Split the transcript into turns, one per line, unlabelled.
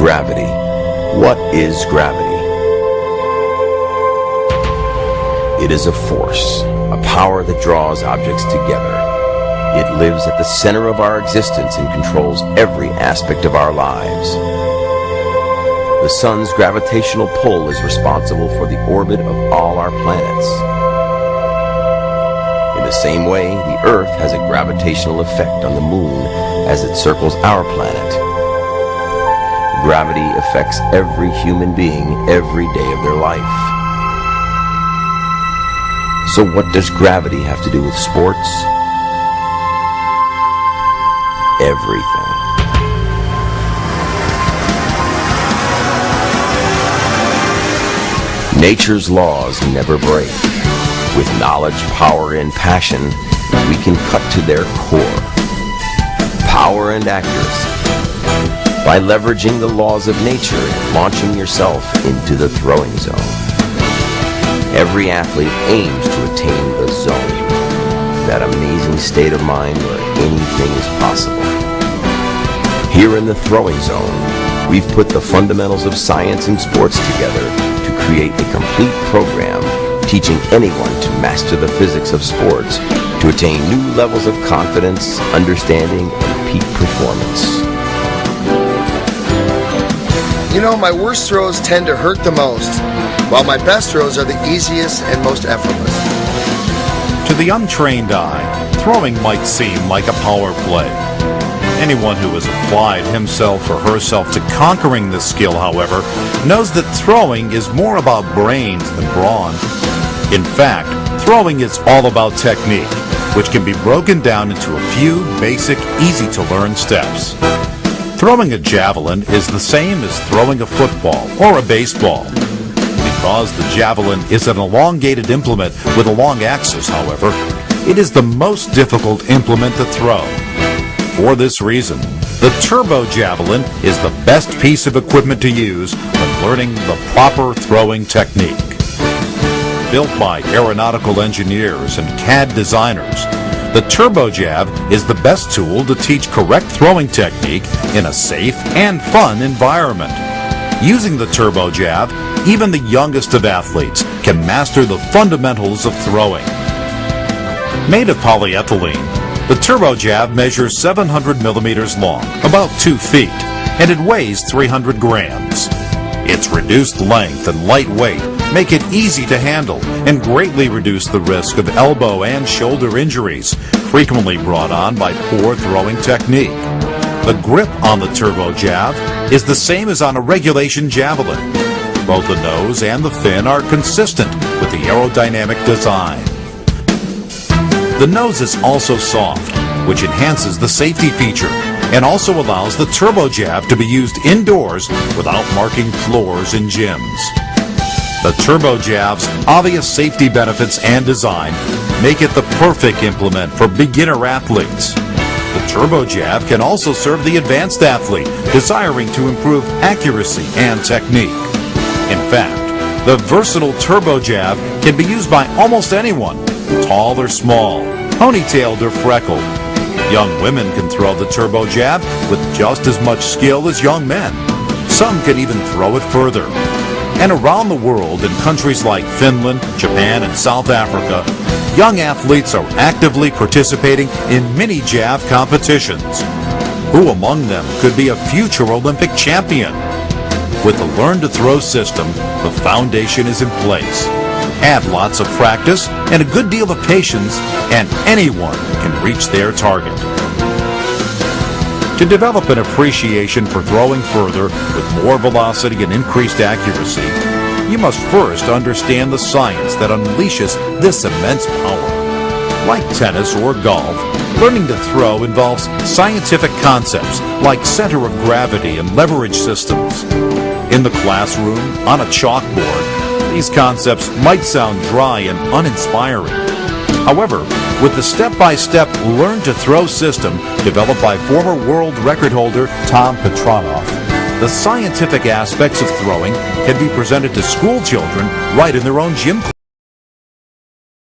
Gravity. What is gravity? It is a force, a power that draws objects together. It lives at the center of our existence and controls every aspect of our lives. The sun's gravitational pull is responsible for the orbit of all our planets. In the same way, the Earth has a gravitational effect on the moon as it circles our planet. Gravity affects every human being every day of their life. So what does gravity have to do with sports? Everything. Nature's laws never break. With knowledge, power, and passion, we can cut to their core. Power and accuracy. By leveraging the laws of nature and launching yourself into the throwing zone. Every athlete aims to attain the zone, that amazing state of mind where anything is possible. Here in the throwing zone, we've put the fundamentals of science and sports together to create a complete program teaching anyone to master the physics of sports to attain new levels of confidence, understanding, and peak performance.
You know, my worst throws tend to hurt the most, while my best throws are the easiest and most effortless.
To the untrained eye, throwing might seem like a power play. Anyone who has applied himself or herself to conquering this skill, however, knows that throwing is more about brains than brawn. In fact, throwing is all about technique, which can be broken down into a few basic, easy-to-learn steps. Throwing a javelin is the same as throwing a football or a baseball. Because the javelin is an elongated implement with a long axis, however, it is the most difficult implement to throw. For this reason, the turbo javelin is the best piece of equipment to use when learning the proper throwing technique. Built by aeronautical engineers and CAD designers, the turbo jab is the best tool to teach correct throwing technique in a safe and fun environment. Using the turbo jab, even the youngest of athletes can master the fundamentals of throwing. Made of polyethylene, the turbo jab measures 700 millimeters long, about 2 feet, and it weighs 300 grams. Its reduced length and light weight make it easy to handle and greatly reduce the risk of elbow and shoulder injuries, frequently brought on by poor throwing technique. The grip on the turbo jab is the same as on a regulation javelin. Both the nose and the fin are consistent with the aerodynamic design. The nose is also soft, which enhances the safety feature and also allows the turbo jab to be used indoors without marking floors in gyms. The turbo jab's obvious safety benefits and design make it the perfect implement for beginner athletes. The turbo jab can also serve the advanced athlete desiring to improve accuracy and technique. In fact, the versatile turbo jab can be used by almost anyone, tall or small, ponytailed or freckled. Young women can throw the turbo jab with just as much skill as young men. Some can even throw it further. And around the world, in countries like Finland, Japan, and South Africa, young athletes are actively participating in mini jab competitions. Who among them could be a future Olympic champion? With the Learn to Throw system, the foundation is in place. Add lots of practice and a good deal of patience, and anyone can reach their target. To develop an appreciation for throwing further with more velocity and increased accuracy, you must first understand the science that unleashes this immense power. Like tennis or golf, learning to throw involves scientific concepts like center of gravity and leverage systems. In the classroom, on a chalkboard, these concepts might sound dry and uninspiring. However, with the step-by-step Learn to Throw system developed by former world record holder Tom Petranoff, the scientific aspects of throwing can be presented to school children right in their own gym class.